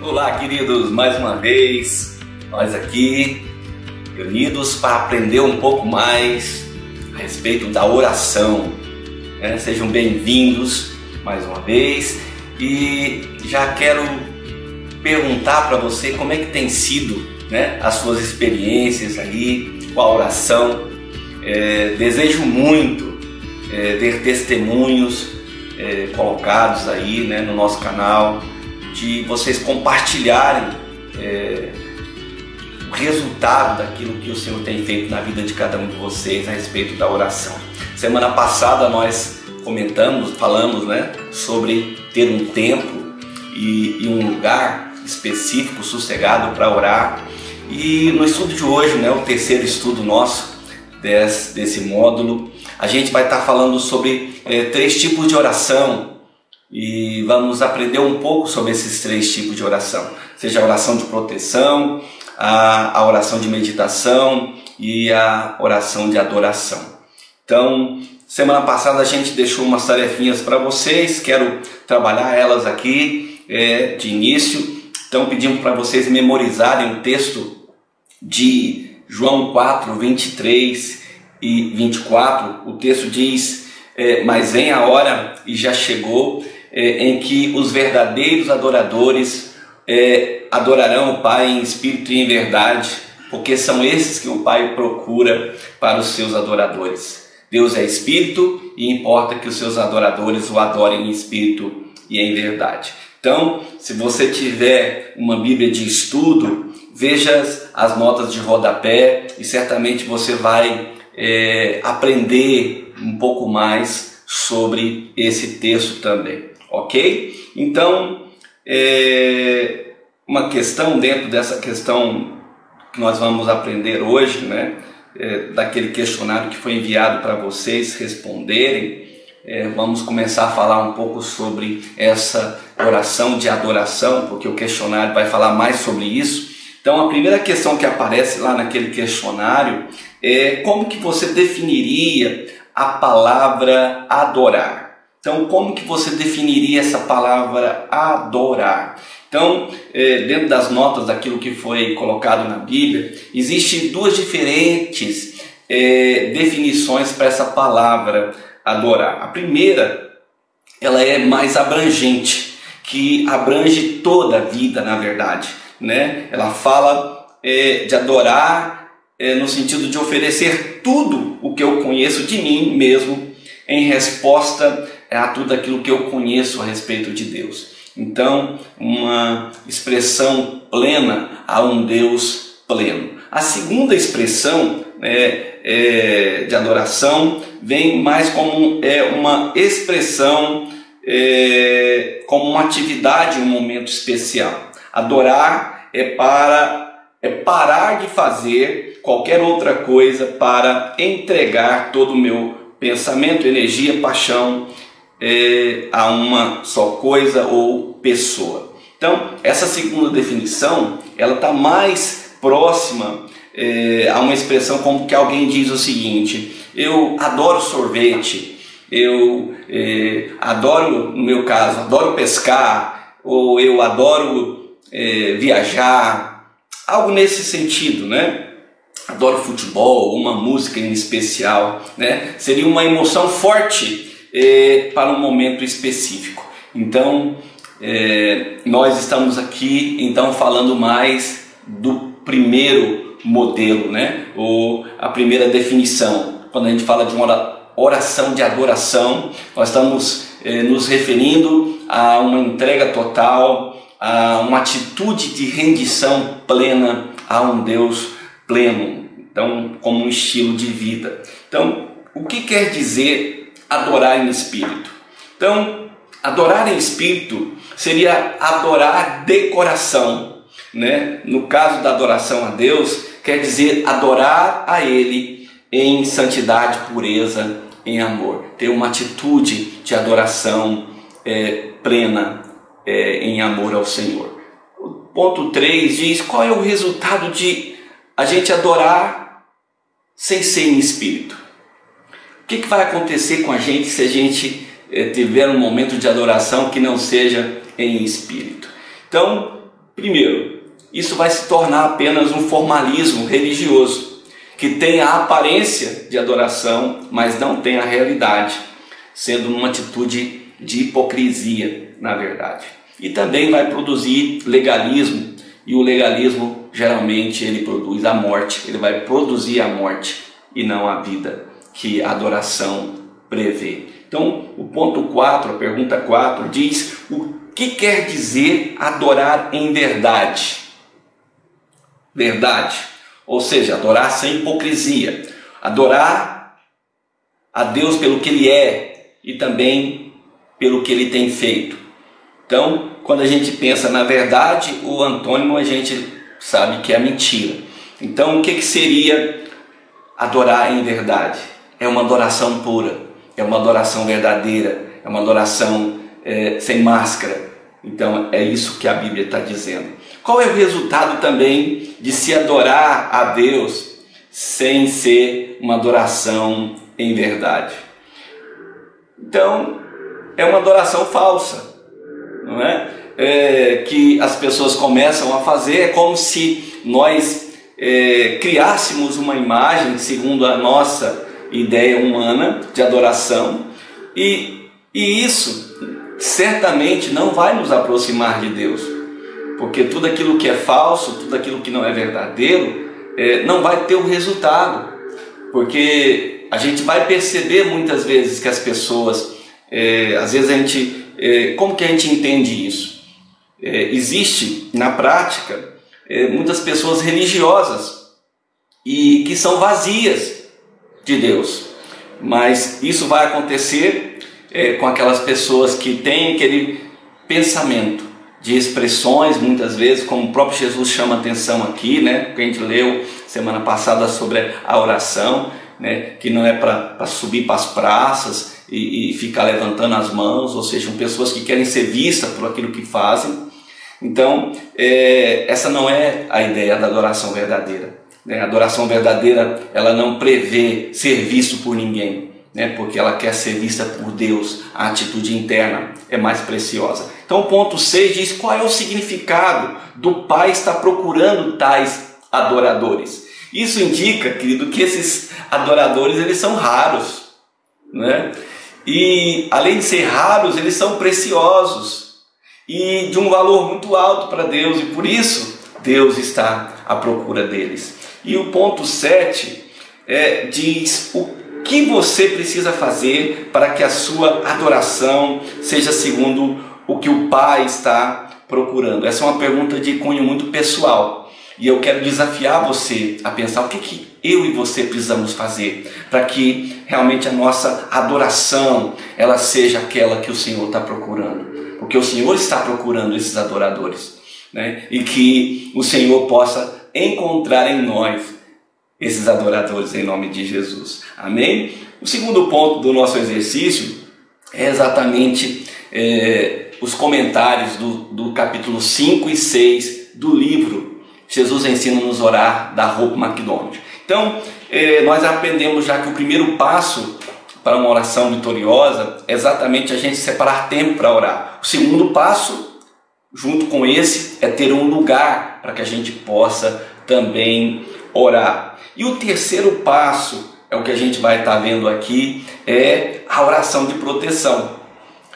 Olá, queridos, mais uma vez, nós aqui reunidos para aprender um pouco mais a respeito da oração. Sejam bem-vindos mais uma vez e já quero perguntar para você como é que tem sido as suas experiências aí com a oração. Desejo muito ter testemunhos colocados aí no nosso canal, de vocês compartilharem o resultado daquilo que o Senhor tem feito na vida de cada um de vocês a respeito da oração. Semana passada nós falamos sobre ter um tempo e um lugar específico, sossegado para orar. E no estudo de hoje, o terceiro estudo nosso desse módulo, a gente vai estar falando sobre 3 tipos de oração. E vamos aprender um pouco sobre esses 3 tipos de oração, seja a oração de proteção, a oração de meditação e a oração de adoração. Então, semana passada a gente deixou umas tarefinhas para vocês, quero trabalhar elas aqui de início. Então pedimos para vocês memorizarem o texto de João 4, 23 e 24. O texto diz: mas vem a hora, e já chegou, em que os verdadeiros adoradores adorarão o Pai em espírito e em verdade, porque são esses que o Pai procura para os seus adoradores. Deus é espírito e importa que os seus adoradores o adorem em espírito e em verdade. Então, se você tiver uma Bíblia de estudo, veja as notas de rodapé e certamente você vai aprender um pouco mais sobre esse texto também. Ok? Então, uma questão dentro dessa questão que nós vamos aprender hoje, daquele questionário que foi enviado para vocês responderem, vamos começar a falar um pouco sobre essa oração de adoração, porque o questionário vai falar mais sobre isso. Então, a primeira questão que aparece lá naquele questionário é como que você definiria a palavra adorar. Então, como que você definiria essa palavra adorar? Então, dentro das notas daquilo que foi colocado na Bíblia, existem 2 diferentes definições para essa palavra adorar. A primeira, ela é mais abrangente, que abrange toda a vida, na verdade. Ela fala de adorar no sentido de oferecer tudo o que eu conheço de mim mesmo em resposta a tudo aquilo que eu conheço a respeito de Deus. Então, uma expressão plena a um Deus pleno. A segunda expressão de adoração vem mais como uma expressão, como uma atividade, um momento especial. Adorar é parar de fazer qualquer outra coisa para entregar todo o meu pensamento, energia, paixão a uma só coisa ou pessoa. Então, essa segunda definição, ela está mais próxima a uma expressão como que alguém diz o seguinte: eu adoro sorvete, eu adoro, no meu caso, adoro pescar, ou eu adoro viajar, algo nesse sentido, adoro futebol, uma música em especial, seria uma emoção forte para um momento específico. Então, nós estamos aqui então falando mais do primeiro modelo, ou a primeira definição. Quando a gente fala de uma oração de adoração, nós estamos nos referindo a uma entrega total, a uma atitude de rendição plena a um Deus pleno, então como um estilo de vida. Então, o que quer dizer adorar em espírito? Então, adorar em espírito seria adorar de coração, No caso da adoração a Deus, quer dizer adorar a Ele em santidade, pureza, em amor. Ter uma atitude de adoração plena em amor ao Senhor. O ponto 3 diz qual é o resultado de a gente adorar sem ser em espírito. O que vai acontecer com a gente se a gente tiver um momento de adoração que não seja em espírito? Então, Primeiro, isso vai se tornar apenas um formalismo religioso, que tem a aparência de adoração, mas não tem a realidade, sendo uma atitude de hipocrisia, na verdade. E também vai produzir legalismo, e o legalismo geralmente ele produz a morte, ele vai produzir a morte e não a vida que a adoração prevê. Então, o ponto 4, a pergunta 4, diz o que quer dizer adorar em verdade. Verdade, ou seja, adorar sem hipocrisia, adorar a Deus pelo que Ele é e também pelo que Ele tem feito. Então, quando a gente pensa na verdade, o antônimo a gente sabe que é mentira. Então, o que seria adorar em verdade? É uma adoração pura, é uma adoração verdadeira, é uma adoração sem máscara. Então, é isso que a Bíblia está dizendo. Qual é o resultado também de se adorar a Deus sem ser uma adoração em verdade? Então, é uma adoração falsa, não é? Que as pessoas começam a fazer. É como se nós criássemos uma imagem segundo a nossa ideia humana de adoração, e isso certamente não vai nos aproximar de Deus, porque tudo aquilo que é falso, tudo aquilo que não é verdadeiro, não vai ter um resultado, porque a gente vai perceber muitas vezes que as pessoas, às vezes a gente, como que a gente entende isso? Existe na prática muitas pessoas religiosas e que são vazias de Deus, mas isso vai acontecer com aquelas pessoas que têm aquele pensamento de expressões, muitas vezes, como o próprio Jesus chama atenção aqui, né? Que a gente leu semana passada sobre a oração, né? Que não é para subir para as praças e ficar levantando as mãos, ou seja, pessoas que querem ser vistas por aquilo que fazem. Então, essa não é a ideia da adoração verdadeira. A adoração verdadeira, ela não prevê ser visto por ninguém, né? Porque ela quer ser vista por Deus. A atitude interna é mais preciosa. Então o ponto 6 diz qual é o significado do Pai estar procurando tais adoradores. Isso indica, querido, que esses adoradores eles são raros, né? E além de ser raros, eles são preciosos e de um valor muito alto para Deus, e por isso Deus está à procura deles. E o ponto 7 diz o que você precisa fazer para que a sua adoração seja segundo o que o Pai está procurando. Essa é uma pergunta de cunho muito pessoal, e eu quero desafiar você a pensar o que eu e você precisamos fazer para que realmente a nossa adoração ela seja aquela que o Senhor está procurando, porque o Senhor está procurando esses adoradores, né? E que o Senhor possa encontrar em nós esses adoradores em nome de Jesus. Amém? O segundo ponto do nosso exercício é exatamente os comentários do capítulo 5 e 6 do livro Jesus Ensina-nos a Orar, da Hope McDonald. Então, nós aprendemos já que o primeiro passo para uma oração vitoriosa é exatamente a gente separar tempo para orar. O segundo passo, junto com esse, é ter um lugar para que a gente possa também orar. E o terceiro passo, é o que a gente vai estar vendo aqui, é a oração de proteção.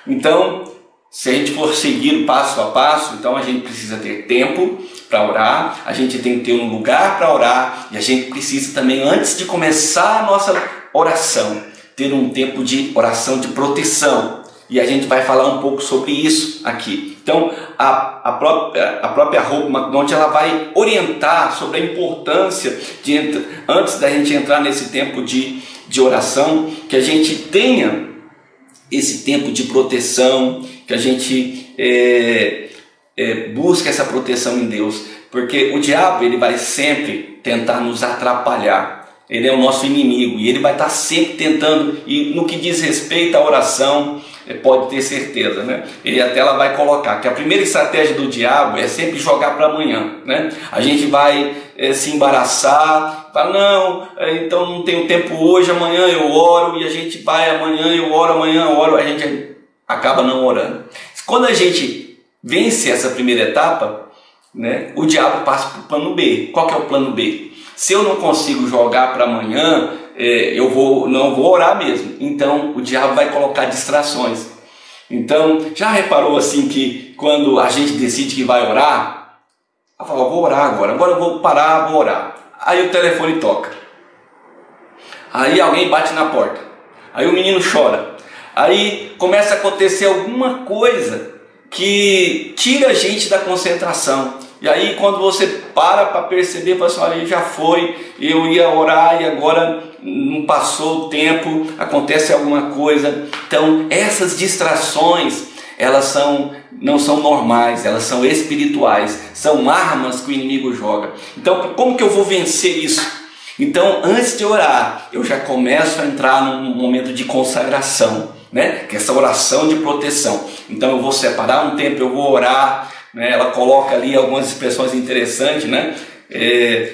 Então, se a gente for seguir passo a passo, então a gente precisa ter tempo para orar, a gente tem que ter um lugar para orar, e a gente precisa também, antes de começar a nossa oração, ter um tempo de oração de proteção. E a gente vai falar um pouco sobre isso aqui. Então, a própria Hope McDonald ela vai orientar sobre a importância de, antes da gente entrar nesse tempo de oração, que a gente tenha esse tempo de proteção, que a gente busque essa proteção em Deus, porque o diabo ele vai sempre tentar nos atrapalhar. Ele é o nosso inimigo e ele vai estar sempre tentando, e no que diz respeito à oração, pode ter certeza, né? Ele até ela vai colocar que a primeira estratégia do diabo é sempre jogar para amanhã, né? A gente vai se embaraçar, fala, não, então não tenho tempo hoje, amanhã eu oro, e a gente vai, amanhã eu oro, amanhã eu oro, a gente acaba não orando. Quando a gente vence essa primeira etapa, né, o diabo passa para o plano B. Qual que é o plano B? Se eu não consigo jogar para amanhã, não vou orar mesmo. Então o diabo vai colocar distrações. Então, já reparou assim que quando a gente decide que vai orar, eu falo, vou orar agora eu vou parar, vou orar. Aí o telefone toca. Aí alguém bate na porta. Aí o menino chora. Aí começa a acontecer alguma coisa que tira a gente da concentração. E aí quando você para perceber, fala assim, olha, já foi, eu ia orar e agora não passou o tempo, acontece alguma coisa. Então essas distrações, elas não são normais, elas são espirituais, são armas que o inimigo joga. Então como que eu vou vencer isso? Então antes de orar, eu já começo a entrar num momento de consagração, né? Que é essa oração de proteção. Então eu vou separar um tempo, eu vou orar, né? Ela coloca ali algumas expressões interessantes, né?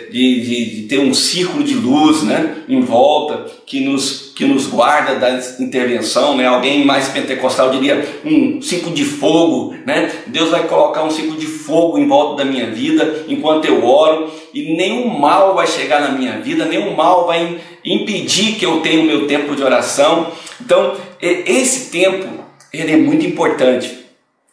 De ter um círculo de luz, né, em volta que nos guarda da intervenção, né? Alguém mais pentecostal diria um círculo de fogo, né? Deus vai colocar um círculo de fogo em volta da minha vida enquanto eu oro, e nenhum mal vai chegar na minha vida, nenhum mal vai impedir que eu tenha o meu tempo de oração. Então esse tempo ele é muito importante.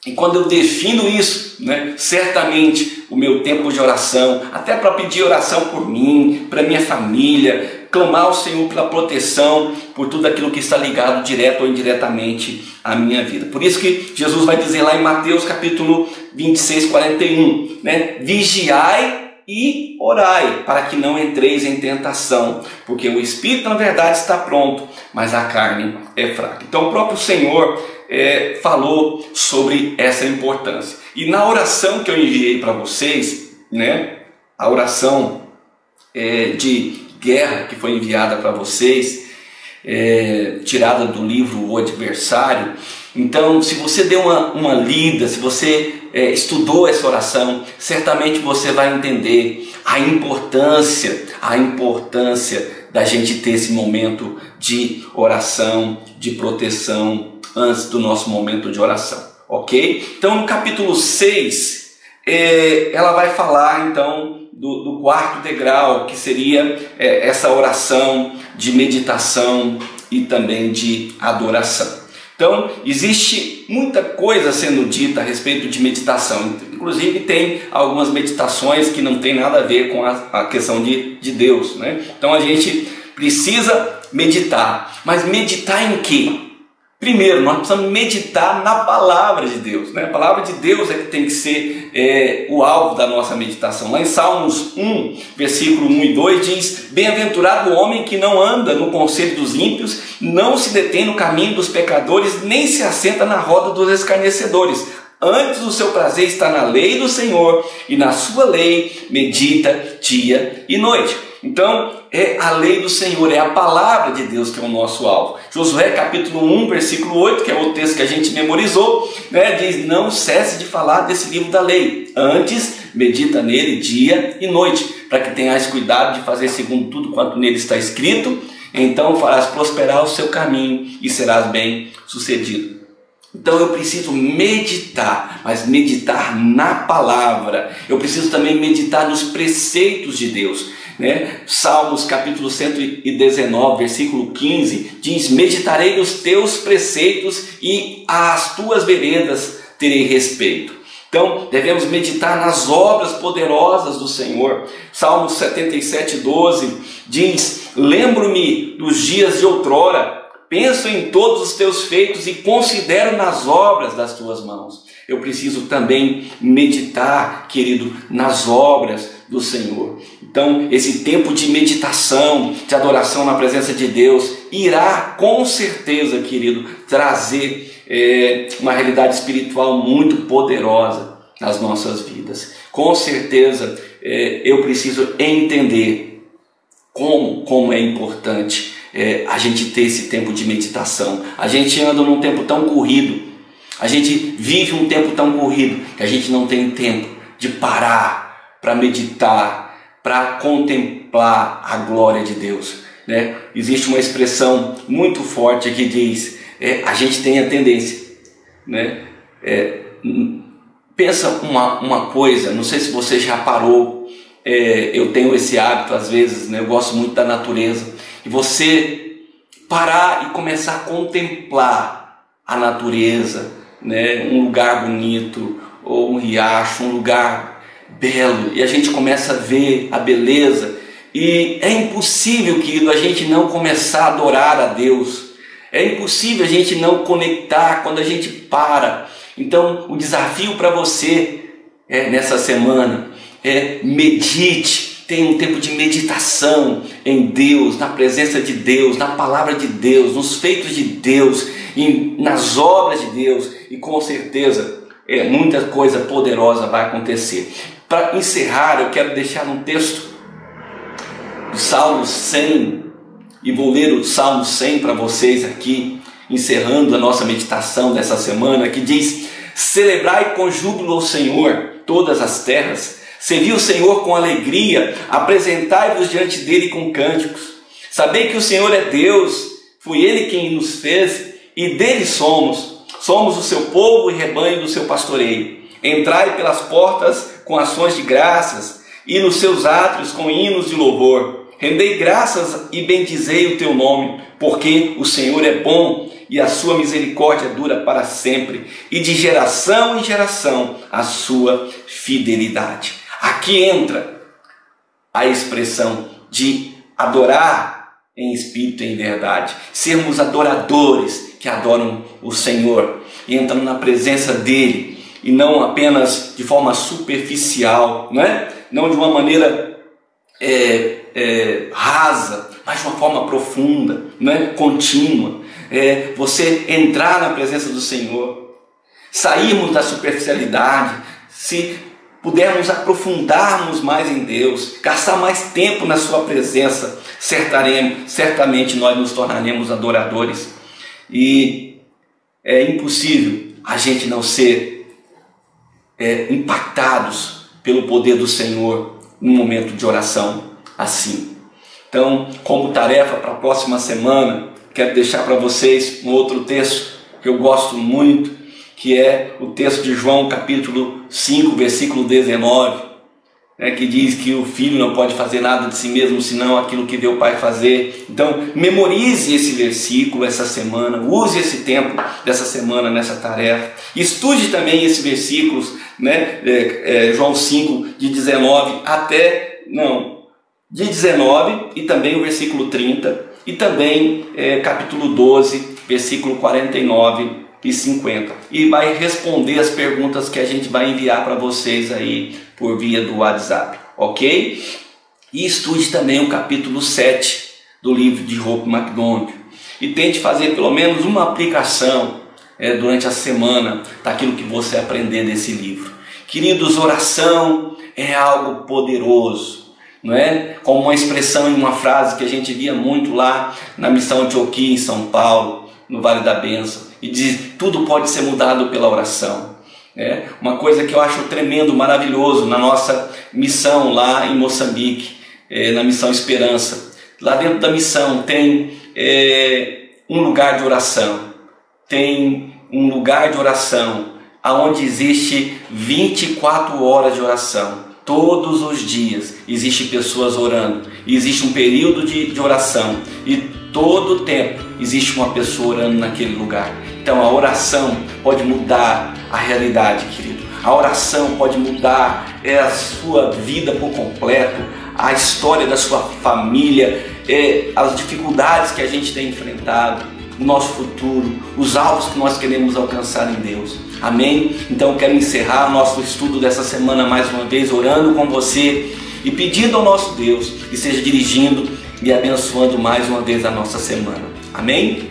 E quando eu defino isso, né, certamente o meu tempo de oração, até para pedir oração por mim, para minha família, clamar ao Senhor pela proteção, por tudo aquilo que está ligado direto ou indiretamente à minha vida. Por isso que Jesus vai dizer lá em Mateus capítulo 26, 41, né, vigiai e orai, para que não entreis em tentação, porque o espírito na verdade está pronto, mas a carne é fraca. Então o próprio Senhor falou sobre essa importância. E na oração que eu enviei para vocês, né, a oração de guerra que foi enviada para vocês, tirada do livro O Adversário. Então, se você deu uma lida, se você estudou essa oração, certamente você vai entender a importância da gente ter esse momento de oração, de proteção, antes do nosso momento de oração, ok? Então no capítulo 6, ela vai falar então do quarto degrau, que seria essa oração de meditação e também de adoração. Então existe muita coisa sendo dita a respeito de meditação, inclusive tem algumas meditações que não tem nada a ver com a questão de Deus, né? Então a gente precisa meditar, mas meditar em quê? Primeiro, nós precisamos meditar na palavra de Deus, né? A palavra de Deus é que tem que ser o alvo da nossa meditação. Lá em Salmos 1, versículo 1 e 2 diz: bem-aventurado o homem que não anda no conselho dos ímpios, não se detém no caminho dos pecadores, nem se assenta na roda dos escarnecedores. Antes o seu prazer está na lei do Senhor, e na sua lei medita dia e noite. Então é a lei do Senhor, é a palavra de Deus que é o nosso alvo. Josué capítulo 1, versículo 8, que é o texto que a gente memorizou, né, diz: não cesse de falar desse livro da lei, antes medita nele dia e noite, para que tenhas cuidado de fazer segundo tudo quanto nele está escrito, então farás prosperar o seu caminho e serás bem sucedido. Então eu preciso meditar, mas meditar na palavra. Eu preciso também meditar nos preceitos de Deus, né? Salmos capítulo 119, versículo 15 diz: meditarei nos teus preceitos e às tuas veredas terei respeito. Então devemos meditar nas obras poderosas do Senhor. Salmos 77, 12 diz: lembro-me dos dias de outrora, penso em todos os teus feitos e considero nas obras das tuas mãos. Eu preciso também meditar, querido, nas obras do Senhor. Então, esse tempo de meditação, de adoração na presença de Deus, irá com certeza, querido, trazer uma realidade espiritual muito poderosa nas nossas vidas. Com certeza, eu preciso entender como é importante a gente ter esse tempo de meditação. A gente anda num tempo tão corrido, a gente vive um tempo tão corrido, que a gente não tem tempo de parar para meditar, para contemplar a glória de Deus, né? Existe uma expressão muito forte que diz, a gente tem a tendência, né, pensa uma coisa, não sei se você já parou, eu tenho esse hábito às vezes, né? Eu gosto muito da natureza, e você parar e começar a contemplar a natureza, né? Um lugar bonito, ou um riacho, um lugar belo, e a gente começa a ver a beleza, e é impossível, querido, a gente não começar a adorar a Deus, é impossível a gente não conectar quando a gente para. Então o desafio para você nessa semana medite, tenha um tempo de meditação em Deus, na presença de Deus, na palavra de Deus, nos feitos de Deus, nas obras de Deus, e com certeza muita coisa poderosa vai acontecer. Para encerrar, eu quero deixar um texto do Salmo 100, e vou ler o Salmo 100 para vocês aqui, encerrando a nossa meditação dessa semana, que diz: celebrai com júbilo ao Senhor todas as terras, servi o Senhor com alegria, apresentai-vos diante dele com cânticos. Sabei que o Senhor é Deus, foi ele quem nos fez, e dele somos o seu povo e rebanho do seu pastoreio. Entrai pelas portas com ações de graças, e nos seus átrios com hinos de louvor. Rendei graças e bendizei o teu nome, porque o Senhor é bom e a sua misericórdia dura para sempre, e de geração em geração a sua fidelidade. Aqui entra a expressão de adorar em espírito e em verdade, sermos adoradores que adoram o Senhor, e entram na presença dele, e não apenas de forma superficial, não de uma maneira rasa, mas de uma forma profunda, contínua. Você entrar na presença do Senhor, sairmos da superficialidade, se pudermos aprofundarmos mais em Deus, gastar mais tempo na sua presença, certamente nós nos tornaremos adoradores. E é impossível a gente não ser impactados pelo poder do Senhor num momento de oração assim. Então, como tarefa para a próxima semana, quero deixar para vocês um outro texto que eu gosto muito, que é o texto de João capítulo 5, versículo 19, que diz que o filho não pode fazer nada de si mesmo, senão aquilo que vê o pai fazer. Então, memorize esse versículo essa semana, use esse tempo dessa semana nessa tarefa, estude também esses versículos, João 5, de 19 e também o versículo 30, e também capítulo 12, versículo 49 e 50, e vai responder as perguntas que a gente vai enviar para vocês aí por via do WhatsApp, ok? E estude também o capítulo 7 do livro de Hope McDonald, e tente fazer pelo menos uma aplicação durante a semana daquilo que você aprender desse livro. Queridos, oração é algo poderoso, não é? Como uma expressão em uma frase que a gente via muito lá na missão Antioquia, em São Paulo, no Vale da Bênção, e diz: tudo pode ser mudado pela oração. Uma coisa que eu acho tremendo, maravilhoso na nossa missão lá em Moçambique, na missão Esperança. Lá dentro da missão tem um lugar de oração, onde existe 24 horas de oração. Todos os dias existem pessoas orando, e existe um período de oração, e todo o tempo existe uma pessoa orando naquele lugar. Então a oração pode mudar a realidade, querido. A oração pode mudar a sua vida por completo, a história da sua família, as dificuldades que a gente tem enfrentado, o nosso futuro, os alvos que nós queremos alcançar em Deus. Amém? Então eu quero encerrar o nosso estudo dessa semana mais uma vez, orando com você e pedindo ao nosso Deus que esteja dirigindo e abençoando mais uma vez a nossa semana. Amém?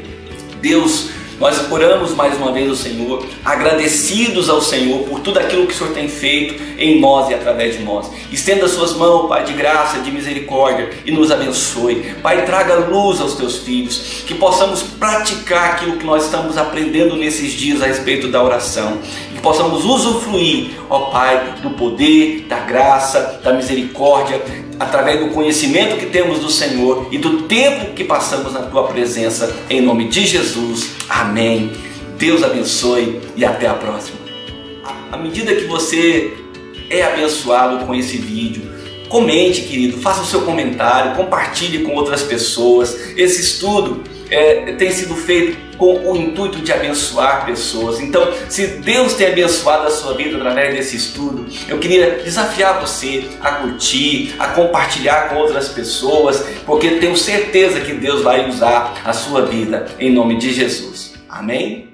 Deus, nós oramos mais uma vez ao Senhor, agradecidos ao Senhor por tudo aquilo que o Senhor tem feito em nós e através de nós. Estenda as suas mãos, Pai, de graça, de misericórdia, e nos abençoe. Pai, traga luz aos teus filhos, que possamos praticar aquilo que nós estamos aprendendo nesses dias a respeito da oração, que possamos usufruir, ó Pai, do poder, da graça, da misericórdia, através do conhecimento que temos do Senhor e do tempo que passamos na Tua presença, em nome de Jesus. Amém. Deus abençoe e até a próxima. à medida que você é abençoado com esse vídeo, comente, querido, faça o seu comentário, compartilhe com outras pessoas. Esse estudo tem sido feito com o intuito de abençoar pessoas. Então, se Deus tem abençoado a sua vida através desse estudo, eu queria desafiar você a curtir, a compartilhar com outras pessoas, porque tenho certeza que Deus vai usar a sua vida em nome de Jesus. Amém?